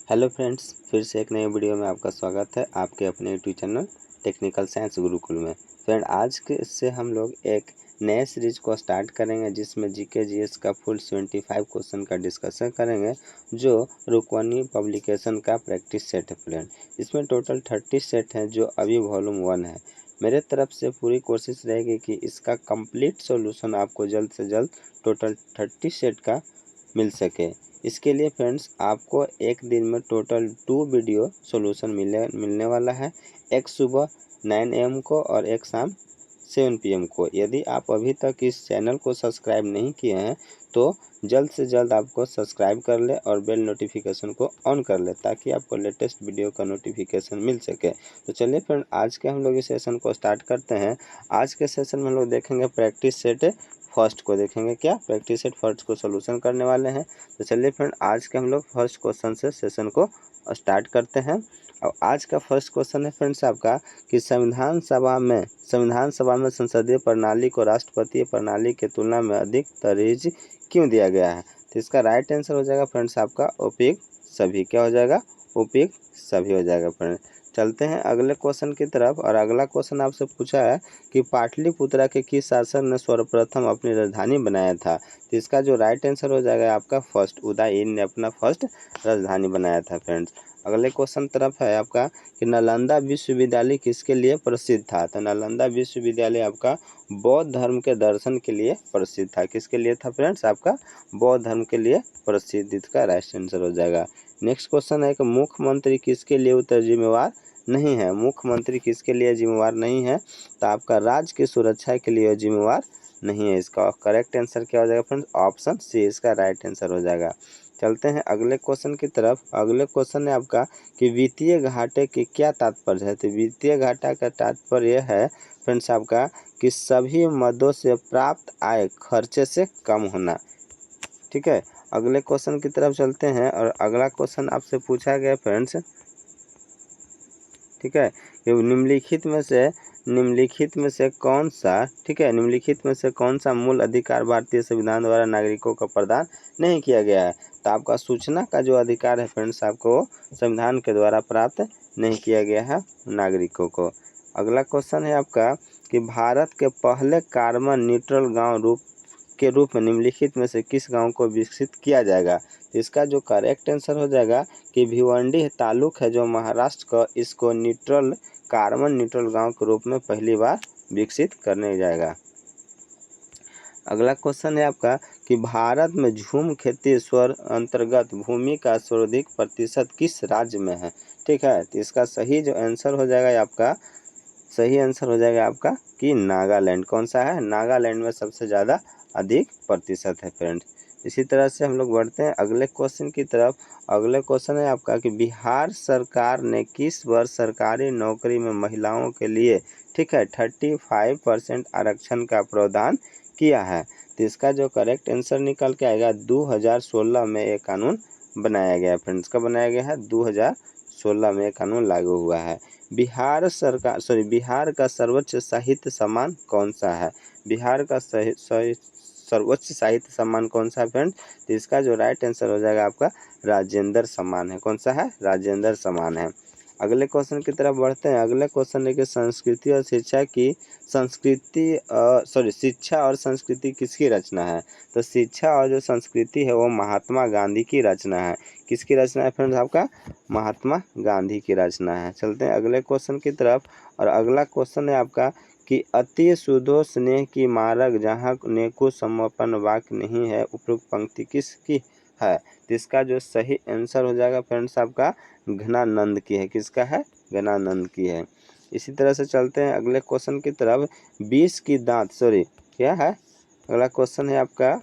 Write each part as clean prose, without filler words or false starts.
Hello friends, फिर से एक नई वीडियो में आपका स्वागत है आपके अपने YouTube channel technical science Gurukul में। फ्रेंड, आज के इससे हम लोग एक नए सीरीज को स्टार्ट करेंगे जिसमें जीके जीएस का फुल 75 क्वेश्चन का डिस्कशन करेंगे, जो रुक्मणी पब्लिकेशन का प्रैक्टिस सेट है। फ्रेंड, इसमें टोटल 30 सेट हैं जो अभी वॉल्यूम 1 है। मेरे तरफ से पूरी कोशिश रहेगी कि इसका कंप्लीट सॉल्यूशन आपको जल्द से जल्द टोटल 30 सेट का मिल सके। इसके लिए फ्रेंड्स आपको एक दिन में टोटल 2 वीडियो सॉल्यूशन मिलने वाला है, एक सुबह 9 AM को और एक शाम 7 PM को। यदि आप अभी तक इस चैनल को सब्सक्राइब नहीं किए हैं तो जल्द से जल्द आपको सब्सक्राइब कर ले और बेल नोटिफिकेशन को ऑन कर ले ताकि आपको लेटेस्ट वीडियो का नोटिफिकेशन मिल सके। तो चलिए फ्रेंड, आज के हम लोग इस सेशन को स्टार्ट करते हैं। आज के सेशन में हम लोग देखेंगे प्रैक्टिस सेट फर्स्ट को देखेंगे। क्या प्रैक्टिस सेट फर्स्ट को सोल्यूशन करने वाले हैं। तो चलिए फ्रेंड, आज के हम लोग फर्स्ट क्वेश्चन से सेशन को स्टार्ट करते हैं। और आज का फर्स्ट क्वेश्चन है फ्रेंड्स आपका कि संविधान सभा में संसदीय प्रणाली को राष्ट्रपतीय प्रणाली के तुलना में अधिक तरजीह क्यों दिया गया है। तो इसका राइट आंसर हो जाएगा फ्रेंड्स आपका उपयुक्त सभी। क्या हो जाएगा? उपयुक्त सभी हो जाएगा। फ्रेंड, चलते हैं अगले क्वेश्चन की तरफ। और अगला क्वेश्चन आपसे पूछा है कि पाटलिपुत्रा के किस शासक ने सर्वप्रथम अपनी राजधानी बनाया था। तो इसका जो राइट आंसर हो जाएगा आपका फर्स्ट उदयन ने अपना फर्स्ट राजधानी बनाया था। फ्रेंड्स, अगले क्वेश्चन तरफ है आपका कि नालंदा विश्वविद्यालय किसके लिए प्रसिद्ध था। तो नालंदा विश्वविद्यालय आपका बौद्ध धर्म के दर्शन के लिए प्रसिद्ध था। किसके लिए था फ्रेंड्स? आपका बौद्ध धर्म के लिए प्रसिद्ध। इसका राइट आंसर हो जाएगा। नेक्स्ट क्वेश्चन है कि मुख्यमंत्री किसके लिए उत्तर जिम्मेवार नहीं है। मुख्यमंत्री किसके लिए जिम्मेवार नहीं है? तो आपका राज्य की सुरक्षा के लिए जिम्मेवार नहीं है। इसका करेक्ट आंसर क्या हो जाएगा फ्रेंड्स? ऑप्शन सी इसका राइट आंसर हो जाएगा। चलते हैं अगले क्वेश्चन की तरफ। अगले क्वेश्चन है आपका कि वित्तीय घाटे के क्या तात्पर्य है। तो वित्तीय घाटा का तात्पर्य यह है फ्रेंड्स आपका कि सभी मदों से प्राप्त आय खर्चे से कम होना। ठीक है, अगले क्वेश्चन की तरफ चलते हैं। और अगला क्वेश्चन आपसे पूछा गया फ्रेंड्स, ठीक है, कि निम्नलिखित में से कौन सा, ठीक है, निम्नलिखित में से कौन सा मूल अधिकार भारतीय संविधान द्वारा नागरिकों को प्रदान नहीं किया गया है। तो आपका सूचना का जो अधिकार है फ्रेंड्स आपको संविधान के द्वारा प्राप्त नहीं किया गया है नागरिकों को। अगला क्वेश्चन है आपका कि भारत के पहले कार्बन न्यूट्रल गाँव के रूप में निम्नलिखित में से किस गांव को विकसित किया जाएगा। तो इसका जो करेक्ट आंसर हो जाएगा कि भिवंडी तालुक है जो महाराष्ट्र का, इसको कार्बन न्यूट्रल गांव के रूप में पहली बार विकसित करने जाएगा। अगला क्वेश्चन है आपका कि भारत में झूम खेती स्वर अंतर्गत भूमि का सर्वाधिक प्रतिशत किस राज्य में है। ठीक है, तो इसका सही जो आंसर हो जाएगा आपका, सही आंसर हो जाएगा आपका कि नागालैंड। कौन सा है? नागालैंड में सबसे ज़्यादा अधिक प्रतिशत है। फ्रेंड, इसी तरह से हम लोग बढ़ते हैं अगले क्वेश्चन की तरफ। अगले क्वेश्चन है आपका कि बिहार सरकार ने किस वर्ष सरकारी नौकरी में महिलाओं के लिए, ठीक है, 35% आरक्षण का प्रावधान किया है। तो इसका जो करेक्ट आंसर निकल के आएगा 2016 में एक कानून बनाया गया है। फ्रेंड्स, कब बनाया गया है? 2016 में कानून लागू हुआ है। बिहार का सर्वोच्च साहित्य सम्मान कौन सा है। बिहार का सर्वोच्च साहित्य सम्मान कौन सा है फ्रेंड? तो इसका जो राइट आंसर हो जाएगा आपका राजेंद्र सम्मान है। कौन सा है? राजेंद्र सम्मान है। अगले क्वेश्चन की तरफ बढ़ते हैं। अगले क्वेश्चन है कि शिक्षा और संस्कृति किसकी रचना है। तो शिक्षा और जो संस्कृति है वो महात्मा गांधी की रचना है। किसकी रचना है फ्रेंड्स? आपका महात्मा गांधी की रचना है। चलते हैं अगले क्वेश्चन की तरफ। और अगला क्वेश्चन है आपका कि अति सुधो स्नेह की मार्ग जहाँ नेको समर्पण वाक्य नहीं है, उपयुक्त पंक्ति किसकी है। तो इसका जो सही आंसर हो जाएगा फ्रेंड्स आपका घनानंद की है। किसका है? घनानंद की है। इसी तरह से चलते हैं अगले क्वेश्चन की तरफ। 20 की दांत क्या है? अगला क्वेश्चन है आपका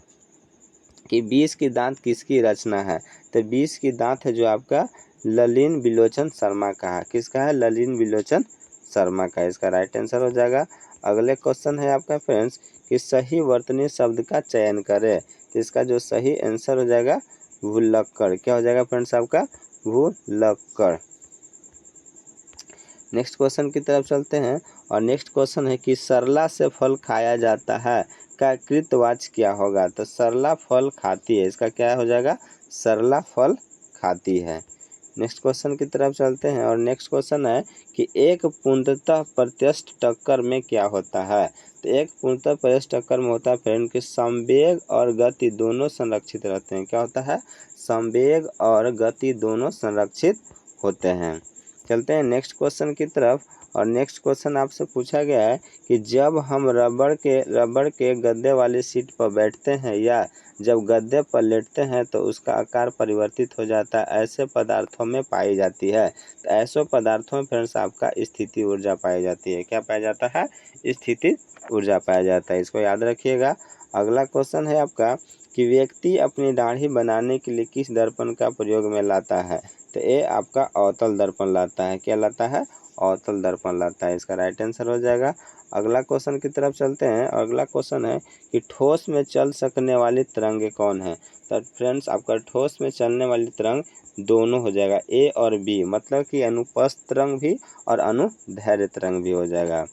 कि 20 की दांत किसकी रचना है। तो 20 की दांत है जो आपका ललिन विलोचन शर्मा का है। किसका है? ललिन विलोचन शर्मा का। इसका राइट आंसर हो जाएगा। अगले क्वेश्चन है आपका फ्रेंड्स कि सही वर्तनी शब्द का चयन करें। तो इसका जो सही आंसर हो जाएगा भुलक्कड़। क्या हो जाएगा फ्रेंड्स? आपका भुलक्कड़। नेक्स्ट क्वेश्चन की तरफ चलते हैं। और नेक्स्ट क्वेश्चन है कि सरला से फल खाया जाता है का कृतवाच्य क्या होगा। तो सरला फल खाती है। इसका क्या हो जाएगा? सरला फल खाती है। नेक्स्ट क्वेश्चन की तरफ चलते हैं और नेक्स्ट क्वेश्चन है कि एक पूर्णतः प्रत्यक्ष टक्कर में क्या होता है। तो एक पूर्णतः प्रत्यक्ष टक्कर में होता है फ्रेंड कि संवेग और गति दोनों संरक्षित रहते हैं। क्या होता है? संवेग और गति दोनों संरक्षित होते हैं। चलते हैं नेक्स्ट क्वेश्चन की तरफ और नेक्स्ट क्वेश्चन आपसे पूछा गया है कि जब हम रबड़ के गद्दे वाली सीट पर बैठते हैं या जब गद्दे पर लेटते हैं तो उसका आकार परिवर्तित हो जाता है, ऐसे पदार्थों में पाई जाती है। तो ऐसे पदार्थों में फ्रेंड्स आपका स्थिति ऊर्जा पाई जाती है। क्या पाया जाता है? स्थिति ऊर्जा पाया जाता है। इसको याद रखिएगा। अगला क्वेश्चन है आपका कि व्यक्ति अपनी दाढ़ी बनाने के लिए किस दर्पण का प्रयोग में लाता है। तो ये आपका अवतल दर्पण लाता है। क्या लाता है? अवतल दर्पण लाता है। इसका राइट आंसर हो जाएगा। अगला क्वेश्चन की तरफ चलते हैं। अगला क्वेश्चन है कि ठोस में चल सकने वाली तरंगें कौन है। तो फ्रेंड्स आपका ठोस में चलने वाली तरंग दोनों हो जाएगा, ए और बी, मतलब कि अनुपस्थ तरंग भी और अनुदैर्घ्य तरंग भी हो जाएगा।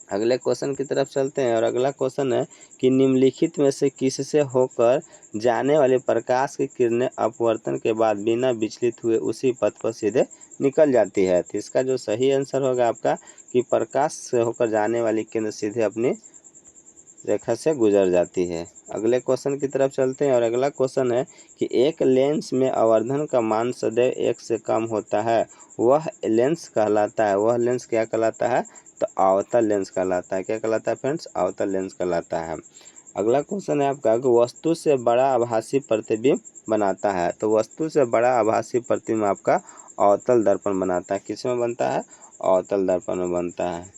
अगले क्वेश्चन की तरफ चलते हैं और अगला क्वेश्चन है कि निम्नलिखित में से किससे होकर जाने वाले प्रकाश की किरणें अपवर्तन के बाद बिना विचलित हुए उसी पथ पर सीधे निकल जाती है। तो इसका जो सही आंसर होगा आपका कि प्रकाश से होकर जाने वाली किरण सीधे अपनी रेखा से गुजर जाती है। अगले क्वेश्चन की तरफ चलते हैं और अगला क्वेश्चन है कि एक लेंस में आवर्धन का मान सदैव 1 से कम होता है, वह लेंस कहलाता है। वह लेंस क्या कहलाता है? तो अवतल लेंस कहलाता है। क्या कहलाता है फ्रेंड्स? अवतल लेंस कहलाता है। अगला क्वेश्चन है आपका कि वस्तु से बड़ा आभासी प्रतिबिंब बनाता है। तो वस्तु से बड़ा आभासी प्रतिबिंब आपका अवतल दर्पण बनाता है। किस में बनता है? अवतल दर्पण में बनता है।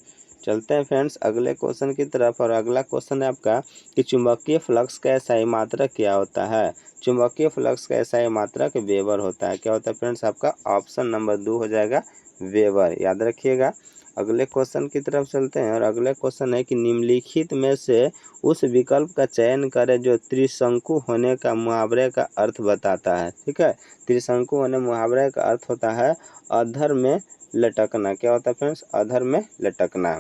चलते हैं फ्रेंड्स अगले क्वेश्चन की तरफ और अगला क्वेश्चन है आपका कि चुंबकीय फ्लक्स का SI मात्रक क्या होता है। चुंबकीय फ्लक्स का SI मात्रक वेबर होता है। क्या होता है फ्रेंड्स? आपका ऑप्शन नंबर 2 हो जाएगा, वेबर। याद रखिएगा। अगले क्वेश्चन की तरफ चलते हैं और अगले क्वेश्चन है कि निम्नलिखित में से उस विकल्प का चयन करें जो त्रिशंकु होने का मुहावरे का अर्थ बताता है। ठीक है, त्रिशंकु होने मुहावरे का अर्थ होता है अधर में लटकना। क्या होता है फ्रेंड्स? अधर में लटकना।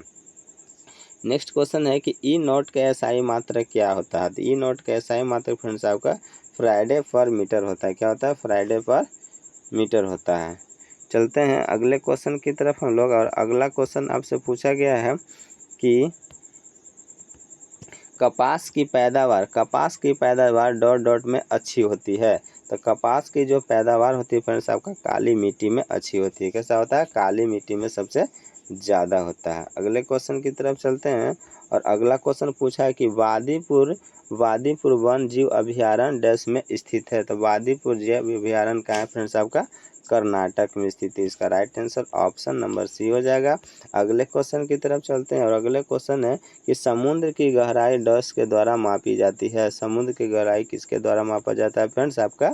नेक्स्ट क्वेश्चन है कि ई नॉट का SI मात्रक क्या होता है। तो ई नॉट का SI मात्रक फ्रेंड्स आपका फ्राइडे पर मीटर होता है। क्या होता है? फ्राइडे पर मीटर होता है। चलते हैं अगले क्वेश्चन की तरफ हम लोग और अगला क्वेश्चन आपसे पूछा गया है कि कपास की पैदावार डॉट डॉट में अच्छी होती है। तो कपास की जो पैदावार होती है फ्रेंड्स आपका काली मिट्टी में अच्छी होती है। कैसा होता है? काली मिट्टी में सबसे ज़्यादा होता है। अगले क्वेश्चन की तरफ चलते हैं और अगला क्वेश्चन पूछा है कि वादीपुर वन जीव अभयारण्य डैश में स्थित है। तो वादीपुर जैव अभयारण्य कहाँ है फ्रेंड्स? आपका कर्नाटक में स्थित है। इसका right answer option number C हो जाएगा। अगले क्वेश्चन की तरफ चलते हैं और अगले क्वेश्चन है कि समुद्र की गहराई डैश के द्वारा मापी जाती है। समुद्र की गहराई किसके द्वारा मापा जाता है फ्रेंड्स? आपका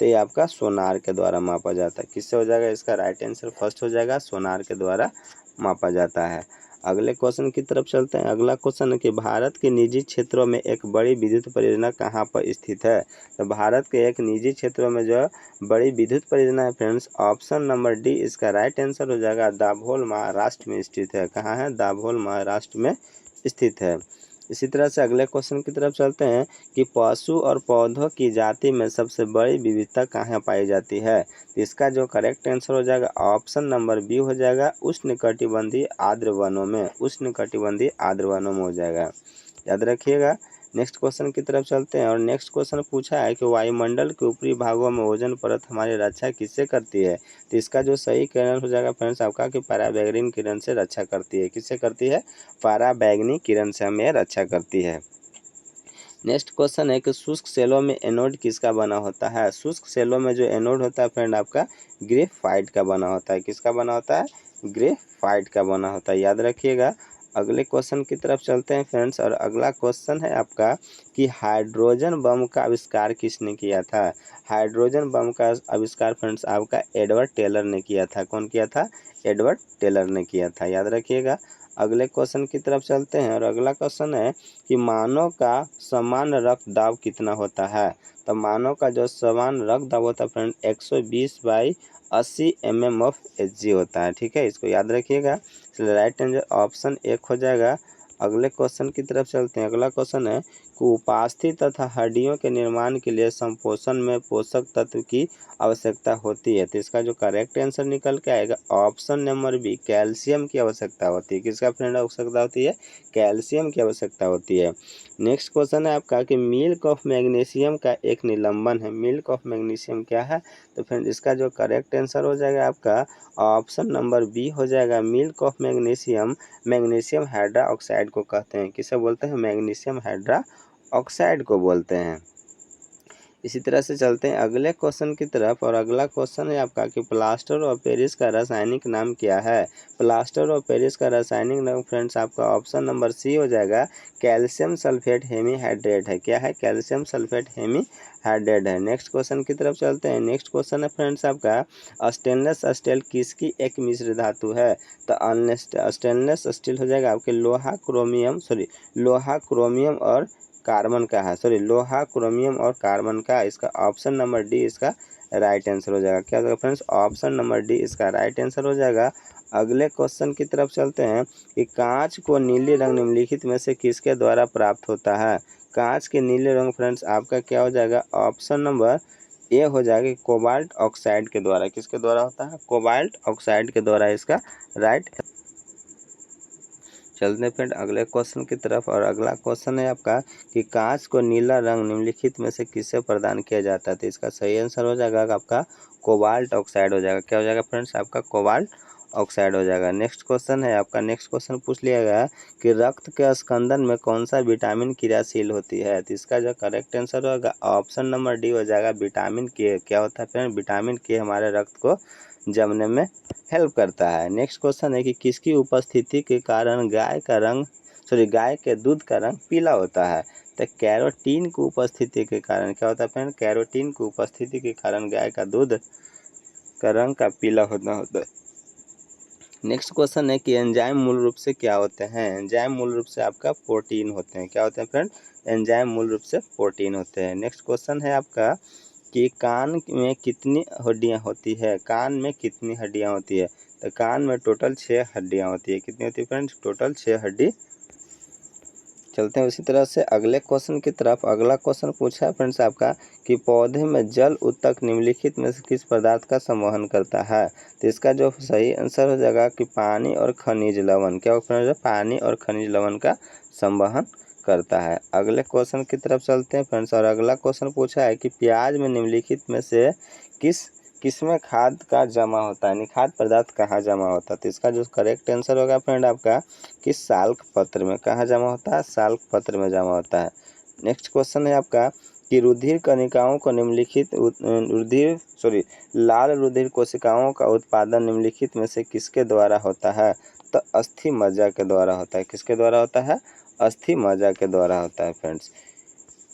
तो ये आपका सोनार के द्वारा मापा जाता है। किससे हो जाएगा? इसका राइट आंसर फर्स्ट हो जाएगा, सोनार के द्वारा मापा जाता है। अगले क्वेश्चन की तरफ चलते हैं। अगला क्वेश्चन है कि भारत के निजी क्षेत्रों में एक बड़ी विद्युत परियोजना कहाँ पर स्थित है। तो भारत के एक निजी क्षेत्रों में जो बड़ी विद्युत परियोजना है फ्रेंड्स ऑप्शन नंबर डी इसका राइट आंसर हो जाएगा, दाभोल महाराष्ट्र में स्थित है। कहाँ है? दाभोल महाराष्ट्र में स्थित है। इसी तरह से अगले क्वेश्चन की तरफ चलते हैं कि पशु और पौधों की जाति में सबसे बड़ी विविधता कहाँ पाई जाती है। तो इसका जो करेक्ट आंसर हो जाएगा ऑप्शन नंबर बी हो जाएगा, उष्णकटिबंधीय आर्द्र वनों में। उष्णकटिबंधीय आर्द्र वनों में हो जाएगा। याद रखिएगा। नेक्स्ट क्वेश्चन की तरफ चलते हैं और नेक्स्ट क्वेश्चन पूछा है कि वायुमंडल के ऊपरी भागों में ओजोन परत हमारी रक्षा किससे करती है। तो इसका जो सही किरण हो जाएगा फ्रेंड्स आपका कि पराबैंगनी किरण से रक्षा करती है। किससे करती है? पराबैंगनी किरण से हमें रक्षा करती है। नेक्स्ट क्वेश्चन है कि शुष्क सेलों में एनोड किसका बना होता है। शुष्क सेलों में जो एनोड होता है फ्रेंड आपका ग्रेफाइट का बना होता है। किसका बना होता है? ग्रेफाइट का बना होता है। याद रखिएगा। अगले क्वेश्चन की तरफ चलते हैं फ्रेंड्स और अगला क्वेश्चन है आपका कि हाइड्रोजन बम का आविष्कार किसने किया था। हाइड्रोजन बम का आविष्कार फ्रेंड्स आपका एडवर्ड टेलर ने किया था। कौन किया था? एडवर्ड टेलर ने किया था। याद रखिएगा। अगले क्वेश्चन की तरफ चलते हैं और अगला क्वेश्चन है कि मानव का सामान्य रक्त दाब कितना होता है। तो मानव का जो सामान्य रक्त दाब होता है फ्रेंड 120/80 mm ऑफ Hg होता है। ठीक है, इसको याद रखिएगा। राइट आंसर ऑप्शन 1 हो जाएगा। अगले क्वेश्चन की तरफ चलते हैं। अगला क्वेश्चन है उपास्थि तथा हड्डियों के निर्माण के लिए संपोषण में पोषक तत्व की आवश्यकता होती है। तो इसका जो करेक्ट आंसर निकल के आएगा ऑप्शन नंबर बी, कैल्शियम की आवश्यकता होती है। किसका फ्रेंड आवश्यकता होती है? कैल्शियम की आवश्यकता होती है। नेक्स्ट क्वेश्चन है आपका कि मिल्क ऑफ मैग्नीशियम का एक निलंबन है। मिल्क ऑफ मैग्नीशियम क्या है? तो फ्रेंड इसका जो करेक्ट आंसर हो जाएगा आपका ऑप्शन नंबर बी हो जाएगा। Milk of magnesium magnesium hydra oxide को कहते हैं। किसे बोलते हैं? मैग्नीशियम हाइड्रा ऑक्साइड को बोलते हैं। इसी तरह से चलते हैं अगले क्वेश्चन की तरफ, और अगला क्वेश्चन है आपका कि प्लास्टर ऑफ पेरिस का रासायनिक नाम क्या है? प्लास्टर ऑफ पेरिस का रासायनिक नाम फ्रेंड्स आपका ऑप्शन नंबर सी हो जाएगा, कैल्शियम सल्फेट हेमीहाइड्रेट है। क्या है? कैल्शियम सल्फेट हेमीहाइड्रेट है। नेक्स्ट क्वेश्चन की तरफ चलते हैं। नेक्स्ट क्वेश्चन है फ्रेंड्स आपका स्टेनलेस स्टील किसकी एक मिश्र धातु है? तो स्टेनलेस स्टील हो जाएगा आपके लोहा क्रोमियम और कार्बन का है। लोहा क्रोमियम और कार्बन का। इसका ऑप्शन नंबर डी इसका राइट आंसर हो जाएगा। क्या हो जाएगा फ्रेंड्स? ऑप्शन नंबर डी इसका राइट आंसर हो जाएगा। अगले क्वेश्चन की तरफ चलते हैं कि कांच को नीले रंग निम्नलिखित में से किसके द्वारा प्राप्त होता है? कांच के नीले रंग फ्रेंड्स आपका क्या हो जाएगा? ऑप्शन नंबर ए हो जाएगा, कोबाल्ट ऑक्साइड के द्वारा। किसके द्वारा होता है? कोबाल्ट ऑक्साइड के द्वारा इसका राइट। चलते हैं फ्रेंड अगले क्वेश्चन की तरफ, और अगला क्वेश्चन है आपका कि कांच को नीला रंग निम्नलिखित में से किससे प्रदान किया जाता है? तो इसका सही आंसर हो जाएगा आपका कोबाल्ट ऑक्साइड हो जाएगा। क्या हो जाएगा फ्रेंड्स? आपका कोबाल्ट ऑक्साइड हो जाएगा। नेक्स्ट क्वेश्चन है आपका, नेक्स्ट क्वेश्चन पूछ लिया गया कि रक्त के स्कंदन में कौन सा विटामिन क्रियाशील होती है? तो इसका जो करेक्ट आंसर होगा ऑप्शन नंबर डी हो जाएगा, विटामिन के। क्या होता है फ्रेंड? विटामिन के हमारे रक्त को जमने में हेल्प करता है। नेक्स्ट क्वेश्चन है कि किसकी उपस्थिति के कारण गाय के दूध का रंग पीला होता है? तो कैरोटीन की उपस्थिति के कारण क्या होता है फ्रेंड? कैरोटीन की उपस्थिति के कारण गाय का दूध का रंग का पीला होता है। नेक्स्ट क्वेश्चन है कि एंजाइम मूल रूप से क्या होते हैं? एंजाइम मूल रूप से आपका प्रोटीन होते हैं। क्या होते हैं फ्रेंड? एंजाइम मूल रूप से प्रोटीन होते हैं। नेक्स्ट क्वेश्चन है आपका कि कान में कितनी हड्डियां होती है? कान में कितनी हड्डियां होती है? तो कान में टोटल 6 हड्डियां होती है। कितनी होती है फ्रेंड्स? टोटल 6 हड्डी। चलते हैं उसी तरह से अगले क्वेश्चन की तरफ। अगला क्वेश्चन पूछा है फ्रेंड्स आपका कि पौधे में जल ऊतक निम्नलिखित में से किस पदार्थ का संवहन करता है? तो इसका जो सही आंसर हो जाएगा कि पानी और खनिज लवण। क्या हो फ्रेंड्स? पानी और खनिज लवण का संवहन करता है। अगले क्वेश्चन की तरफ चलते हैं फ्रेंड्स, और अगला क्वेश्चन पूछा है कि प्याज में निम्नलिखित में से किसमें खाद का जमा होता है? यानी खाद्य पदार्थ कहाँ जमा होता है? तो इसका जो करेक्ट आंसर होगा फ्रेंड आपका कि साल्क पत्र में। कहाँ जमा होता है? साल्क पत्र में जमा होता है। नेक्स्ट क्वेश्चन है आपका कि रुधिर कणिकाओं को निम्नलिखित लाल रुधिर कोशिकाओं का उत्पादन निम्नलिखित में से किसके द्वारा होता है? तो अस्थि मज्जा के द्वारा होता है। किसके द्वारा होता है? अस्थि मज्जा के द्वारा होता है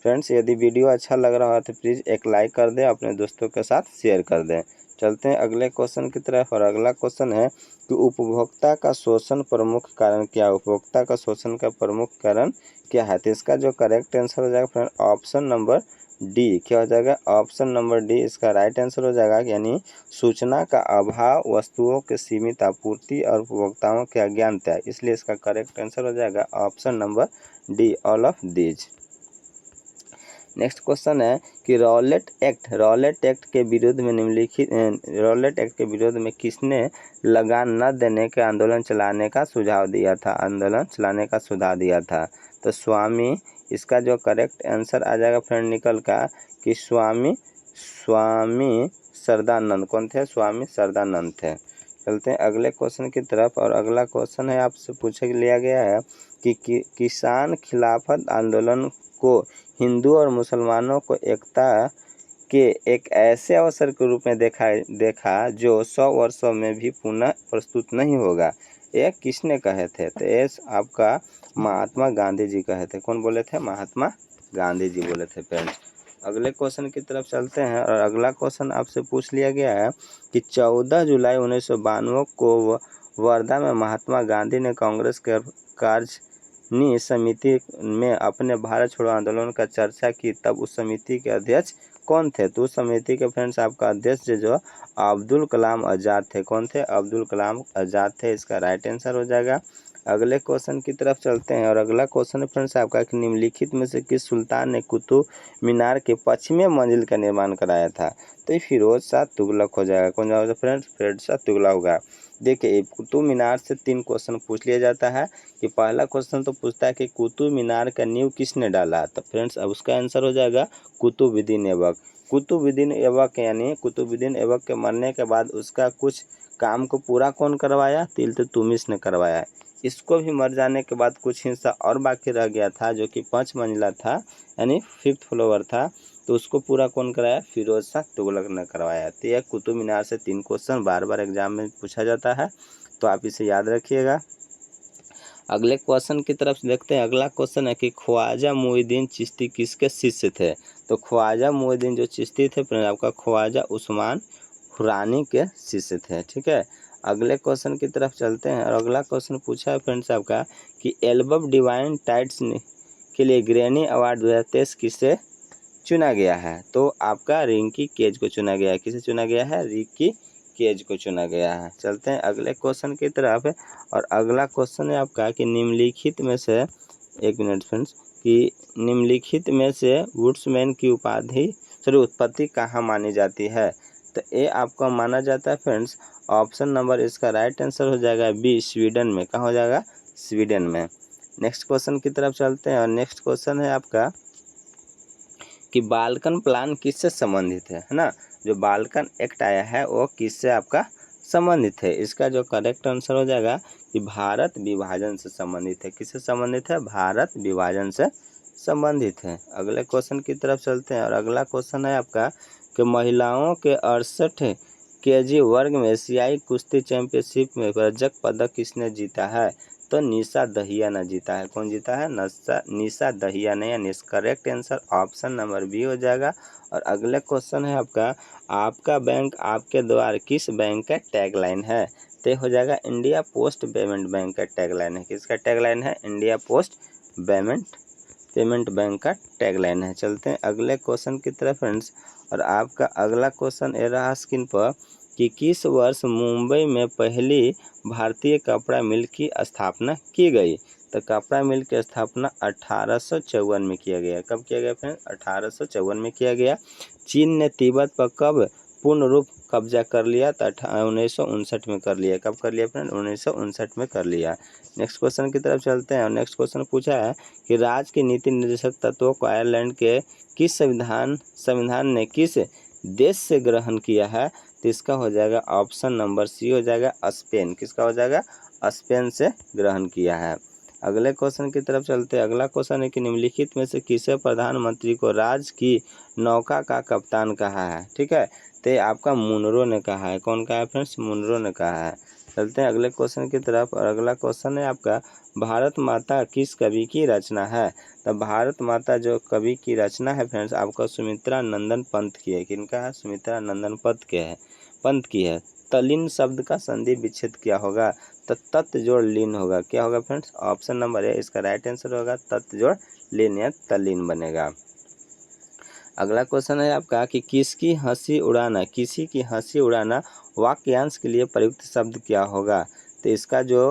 फ्रेंड्स यदि वीडियो अच्छा लग रहा हो तो प्लीज़ एक लाइक कर दें, अपने दोस्तों के साथ शेयर कर दें। चलते हैं अगले क्वेश्चन की तरफ, और अगला क्वेश्चन है कि उपभोक्ता का शोषण प्रमुख कारण क्या है? उपभोक्ता का शोषण का प्रमुख कारण क्या है? तो इसका जो करेक्ट आंसर हो जाएगा फ्रेंड ऑप्शन नंबर डी। क्या हो जाएगा? ऑप्शन नंबर डी इसका राइट आंसर हो जाएगा। यानी सूचना का अभाव, वस्तुओं की सीमित आपूर्ति और उपभोक्ताओं की अज्ञानता। इसलिए इसका करेक्ट आंसर हो जाएगा option number D, all of these. Next question है कि रॉलेट एक्ट के विरोध में किसने लगान न देने के आंदोलन चलाने का सुझाव दिया था? तो स्वामी। इसका जो करेक्ट आंसर आ जाएगा फ्रेंड निकल का कि स्वामी श्रद्धानंद। कौन थे? स्वामी श्रद्धानंद थे। चलते हैं अगले क्वेश्चन की तरफ, और अगला क्वेश्चन है आपसे पूछे लिया गया है कि किसान खिलाफत आंदोलन को हिंदू और मुसलमानों को एकता के एक ऐसे अवसर के रूप में देखा जो 100 वर्षों में भी पुनः प्रस्तुत नहीं होगा। ये किसने कहे थे? तो ये आपका महात्मा गांधी जी कहे थे। कौन बोले थे? महात्मा गांधी जी बोले थे फ्रेंड्स। अगले क्वेश्चन की तरफ चलते हैं, और अगला क्वेश्चन आपसे पूछ लिया गया है कि 14 जुलाई 1992 को वर्धा में महात्मा गांधी ने कांग्रेस के कार्यकारिणी समिति में अपने भारत छोड़ो आंदोलन का चर्चा की, तब उस समिति के अध्यक्ष कौन थे? तो उस समिति के फ्रेंड्स आपका अध्यक्ष जो अब्दुल कलाम आज़ाद थे। कौन थे? अब्दुल कलाम आज़ाद थे। इसका राइट आंसर हो जाएगा अगले क्वेश्चन की तरफ चलते हैं और अगला क्वेश्चन है फ्रेंड्स आपका कि निम्नलिखित में से किस सुल्तान ने कुतुब मीनार के पश्चिमी मंजिल का निर्माण कराया था। तो ये फिरोज शाह तुगलक हो जाएगा। कौन जाएगा फ्रेंड्स? फिरोज शाह तुगलक होगा। देखिए कुतुब मीनार से 3 क्वेश्चन पूछ लिया जाता है कि पहला क्वेश्चन तो पूछता है कि कुतुब मीनार का नींव किसने डाला। तो फ्रेंड्स अब उसका आंसर हो जाएगा कुतुबुद्दीन ऐबक। कुतुबुद्दीन ऐबक यानी कुतुबुद्दीन ऐबक के मरने के बाद उसका कुछ काम को पूरा कौन करवाया? इल्तुतमिश ने करवाया। इसको भी मर जाने के बाद कुछ हिस्सा और बाकी रह गया था जो कि 5 मंजिला था यानी 5th फ्लोर था, तो उसको पूरा कौन कराया? फिरोज शाह तुगलक ने करवाया। तो यह कुतुब मीनार से 3 क्वेश्चन बार बार एग्जाम में पूछा जाता है, तो आप इसे याद रखिएगा। अगले क्वेश्चन की तरफ देखते हैं। अगला क्वेश्चन है कि ख्वाजा मुईनुद्दीन चिश्ती किसके शिष्य थे। तो ख्वाजा मुईनुद्दीन जो चिश्ती थे फ्रेंड आपका ख्वाजा उस्मान खुरानी के शिष्य थे। ठीक है, अगले क्वेश्चन की तरफ चलते हैं और अगला क्वेश्चन पूछा है फ्रेंड्स आपका कि एल्बम डिवाइन टाइट्स के लिए ग्रैमी अवार्ड 2023 किसे चुना गया है। तो आपका रिंकी केज को चुना गया है। किसे चुना गया है? रिंकी केज को चुना गया है। चलते हैं अगले क्वेश्चन की तरफ और अगला क्वेश्चन है आपका कि निम्नलिखित में से, एक मिनट फ्रेंड्स, कि निम्नलिखित में से वुड्समैन की उत्पत्ति कहाँ मानी जाती है। तो ये आपको माना जाता है फ्रेंड्स, ऑप्शन नंबर इसका राइट आंसर हो जाएगा बी, स्वीडन में। कहाँ हो जाएगा? स्वीडन में। नेक्स्ट क्वेश्चन की तरफ चलते हैं और नेक्स्ट क्वेश्चन है आपका कि बाल्कन प्लान किससे संबंधित है ना। जो बाल्कन एक्ट आया है वो किससे आपका संबंधित है। इसका जो करेक्ट आंसर हो जाएगा कि भारत विभाजन से संबंधित है। किससे संबंधित है? भारत विभाजन से संबंधित है। अगले क्वेश्चन की तरफ चलते हैं और अगला क्वेश्चन है आपका कि महिलाओं के 68 केजी वर्ग में एशियाई कुश्ती चैंपियनशिप में रजत पदक किसने जीता है। तो निशा दहिया ने जीता है। कौन जीता है? निशा दहिया ने, यानी correct answer option number B हो जाएगा। और अगले क्वेश्चन है आपका, आपका बैंक आपके द्वार किस बैंक का टैगलाइन है। तो हो जाएगा इंडिया पोस्ट पेमेंट बैंक का टैगलाइन है। किसका टैगलाइन है? इंडिया पोस्ट पेमेंट बैंक का टैगलाइन है। चलते हैं अगले क्वेश्चन की तरफ फ्रेंड्स और आपका अगला क्वेश्चन ये रहा स्क्रीन पर कि किस वर्ष मुंबई में पहली भारतीय कपड़ा मिल की स्थापना की गई। तो कपड़ा मिल की स्थापना 1854 में किया गया। कब किया गया फ्रेंड? 1854 में किया गया। चीन ने तिब्बत पर कब पूर्ण रूप कब्जा कर लिया? तो 1959 में कर लिया। कब कर लिया फ्रेंड? 1959 में कर लिया। नेक्स्ट क्वेश्चन की तरफ चलते हैं और नेक्स्ट क्वेश्चन पूछा है कि राज्य की नीति निर्देशक तत्वों को आयरलैंड के किस संविधान ने किस देश से ग्रहण किया है। तो इसका हो जाएगा ऑप्शन नंबर सी हो जाएगा स्पेन। किसका हो जाएगा? स्पेन से ग्रहण किया है। अगले क्वेश्चन की तरफ चलते हैं। अगला क्वेश्चन है कि निम्नलिखित में से किसे प्रधानमंत्री को राज्य की नौका का कप्तान कहा है। ठीक है, तो आपका मुनरो ने कहा है। कौन कहा है फ्रेंड्स? मुनरो ने कहा है। चलते हैं अगले क्वेश्चन की तरफ और अगला क्वेश्चन है आपका भारत माता किस कवि की रचना है। तो भारत माता जो कवि की रचना है फ्रेंड्स आपका सुमित्रा नंदन पंत की है। किनका है? सुमित्रा नंदन पंत की है। तल्लीन शब्द का संधि विच्छेद क्या होगा। तो तत् जोड़ लीन होगा। क्या होगा फ्रेंड्स? ऑप्शन नंबर ए इसका राइट आंसर होगा तत् जोड़ लीन या तल्लीन बनेगा। अगला क्वेश्चन है आपका कि किसी की हंसी उड़ाना वाक्यांश के लिए प्रयुक्त शब्द क्या होगा। तो इसका जो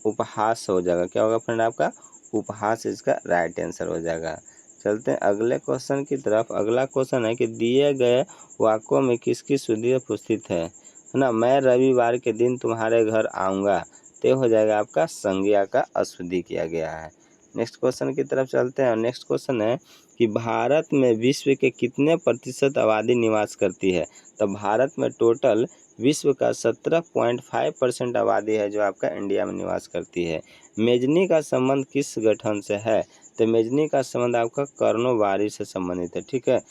उपहास हो जाएगा। क्या होगा फ्रेंड? आपका उपहास इसका राइट आंसर हो जाएगा। चलते हैं अगले क्वेश्चन की तरफ। अगला क्वेश्चन है कि दिए गए वाक्यों में किसकी शुद्धि उपस्थित है ना। मैं रविवार के दिन तुम्हारे घर आऊँगा। तो हो जाएगा आपका संज्ञा का अशुद्धि किया गया है। नेक्स्ट क्वेश्चन की तरफ चलते हैं और नेक्स्ट क्वेश्चन है कि भारत में विश्व के कितने प्रतिशत आबादी निवास करती है। तो भारत में टोटल विश्व का 17.5% आबादी है जो आपका इंडिया में निवास करती है। मेजनी का संबंध किस गठन से है। तो मेजनी का संबंध आपका कर्णोबारी से संबंधित है। ठीक है,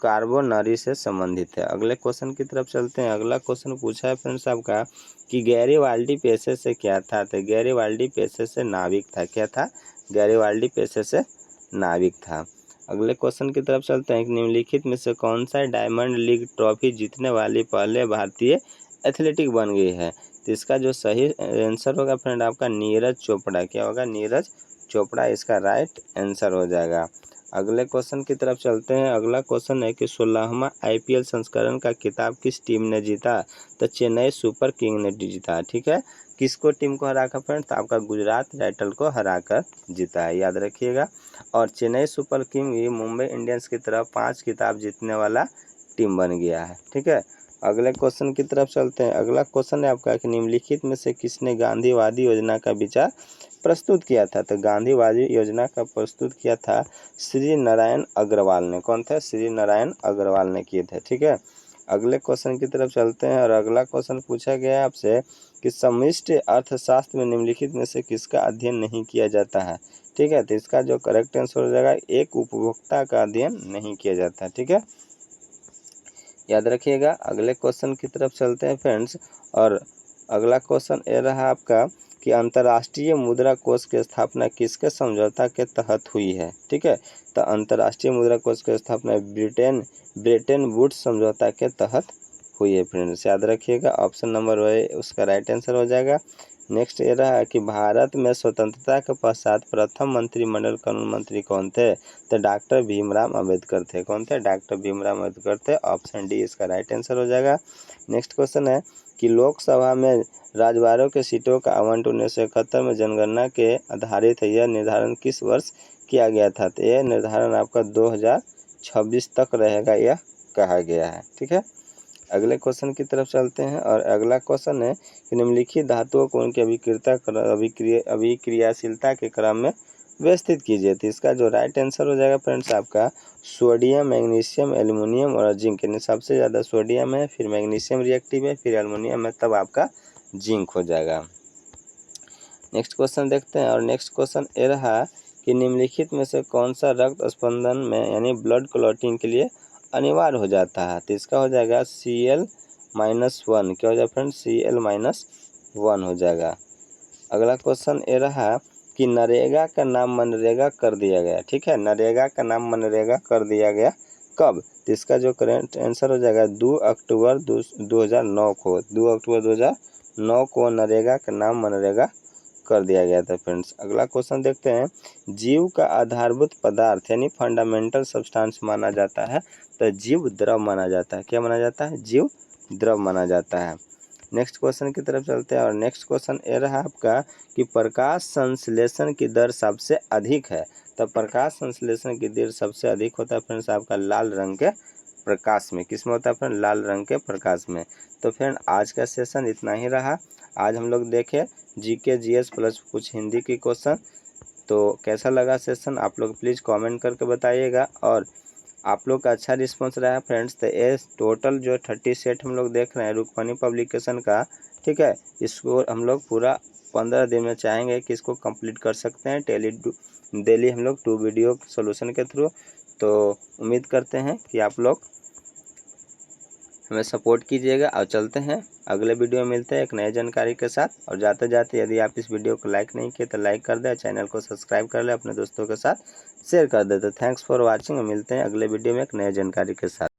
कार्बोनरी से संबंधित है। अगले क्वेश्चन की तरफ चलते हैं। अगला क्वेश्चन पूछा है फ्रेंड्स आपका कि गैरीबाल्डी पेशे से क्या था। तो गैरीबाल्डी पेशे से नाविक था। क्या था? गैरीबाल्डी पेशे से नाविक था। अगले क्वेश्चन की तरफ चलते हैं। निम्नलिखित में से कौन सा डायमंड लीग ट्रॉफी जीतने वाली पहले भारतीय एथलेटिक बन गई है। तो इसका जो सही आंसर होगा फ्रेंड आपका नीरज चोपड़ा। क्या होगा? नीरज चोपड़ा इसका राइट आंसर हो जाएगा। अगले क्वेश्चन की तरफ चलते हैं। अगला क्वेश्चन है कि 16वां IPL संस्करण का खिताब किस टीम ने जीता? तो चेन्नई सुपर किंग ने जीता। ठीक है, किसको टीम को हराकर फ्रेंड्स? आपका गुजरात टाइटल को हराकर जीता है, याद रखिएगा। और चेन्नई सुपर किंग ही मुंबई इंडियंस की तरफ 5 खिताब जीतने वाला टीम बन गया है। ठीक है, अगले क्वेश्चन की तरफ चलते हैं। अगला क्वेश्चन है आपका कि निम्नलिखित में से किसने गांधीवादी योजना का विचार प्रस्तुत किया था? तो गांधीवादी योजना का प्रस्तुत किया था श्री नारायण अग्रवाल ने। कौन थे? श्री नारायण अग्रवाल ने किए थे। ठीक है, अगले क्वेश्चन की तरफ चलते हैं और अगला क्वेश्चन पूछा गया है आपसे कि समष्टि अर्थशास्त्र में निम्नलिखित में से किसका अध्ययन नहीं किया जाता है? ठीक है, तो इसका जो करेक्ट आंसर हो जाएगा, एक उपभोक्ता का अध्ययन नहीं किया जाता। ठीक है, याद रखिएगा। अगले क्वेश्चन की तरफ चलते हैं फ्रेंड्स, और अगला क्वेश्चन ये रहा आपका कि अंतर्राष्ट्रीय मुद्रा कोष की स्थापना किसके समझौता के तहत हुई है? ठीक है, तो अंतर्राष्ट्रीय मुद्रा कोष की स्थापना ब्रेटन वुड्स समझौता के तहत हुई है फ्रेंड्स, याद रखिएगा। ऑप्शन नंबर वे उसका राइट आंसर हो जाएगा। नेक्स्ट ये रहा कि भारत में स्वतंत्रता के पश्चात प्रथम मंत्रिमंडल कानून मंत्री कौन थे? तो डॉक्टर भीमराव अंबेडकर थे। कौन थे? डॉक्टर भीमराव अंबेडकर थे। ऑप्शन डी इसका राइट आंसर हो जाएगा। नेक्स्ट क्वेश्चन है कि लोकसभा में राजवाड़ों के सीटों का आवंटन 1971 में जनगणना के आधारित है, यह निर्धारण किस वर्ष किया गया था? तो यह निर्धारण आपका 2026 तक रहेगा, यह कहा गया है। ठीक है, अगले क्वेश्चन की तरफ चलते हैं और अगला क्वेश्चन है कि निम्नलिखित धातुओं को उनकी अभिक्रियाशीलता के क्रम में व्यवस्थित कीजिए। तो इसका जो राइट आंसर हो जाएगा फ्रेंड्स आपका सोडियम, मैग्नीशियम, एल्युमिनियम और जिंक। यानी सबसे ज़्यादा सोडियम है, फिर मैग्नीशियम रिएक्टिव है, फिर एल्युमिनियम है, तब आपका जिंक हो जाएगा। नेक्स्ट क्वेश्चन देखते हैं और नेक्स्ट क्वेश्चन ये रहा कि निम्नलिखित में से कौन सा रक्त स्पंदन में यानी ब्लड क्लॉटिंग के लिए अनिवार्य हो जाता है? तो इसका हो जाएगा Cl-1। क्या हो जाएगा फ्रेंड्स? Cl-1 हो जाएगा। अगला क्वेश्चन ये रहा कि नरेगा का नाम मनरेगा कर दिया गया। ठीक है, नरेगा का नाम मनरेगा कर दिया गया कब? तो इसका जो करेक्ट आंसर हो जाएगा 2 अक्टूबर 2009 को। 2 अक्टूबर 2009 को नरेगा का नाम मनरेगा कर दिया गया था फ्रेंड्स। अगला क्वेश्चन देखते हैं, जीव का आधारभूत पदार्थ यानी फंडामेंटल सब्सटेंस माना जाता है? तो जीव द्रव माना जाता है। क्या माना जाता है? जीव द्रव माना जाता है। नेक्स्ट क्वेश्चन की तरफ चलते हैं और नेक्स्ट क्वेश्चन ये रहा आपका कि प्रकाश संश्लेषण की दर सबसे अधिक है। तो प्रकाश संश्लेषण की दर सबसे अधिक होता है फ्रेंड्स आपका लाल रंग के प्रकाश में। किस में होता है फ्रेंड? लाल रंग के प्रकाश में। तो फ्रेंड आज का सेशन इतना ही रहा। आज हम लोग देखे जीके जीएस प्लस कुछ हिंदी की क्वेश्चन। तो कैसा लगा सेशन आप लोग प्लीज़ कमेंट करके बताइएगा, और आप लोग का अच्छा रिस्पांस रहा है फ्रेंड्स। तो ये टोटल जो 30 सेट हम लोग देख रहे हैं रुक्मणी पब्लिकेशन का, ठीक है, इसको हम लोग पूरा 15 दिन में चाहेंगे कि इसको कंप्लीट कर सकते हैं डेली हम लोग 2 वीडियो सोल्यूशन के थ्रू। तो उम्मीद करते हैं कि आप लोग हमें सपोर्ट कीजिएगा और चलते हैं अगले वीडियो में मिलते हैं एक नई जानकारी के साथ। और जाते जाते यदि आप इस वीडियो को लाइक नहीं किए तो लाइक कर दें, चैनल को सब्सक्राइब कर लें, अपने दोस्तों के साथ शेयर कर दें। तो थैंक्स फॉर वाचिंग। मिलते हैं अगले वीडियो में एक नई जानकारी के साथ।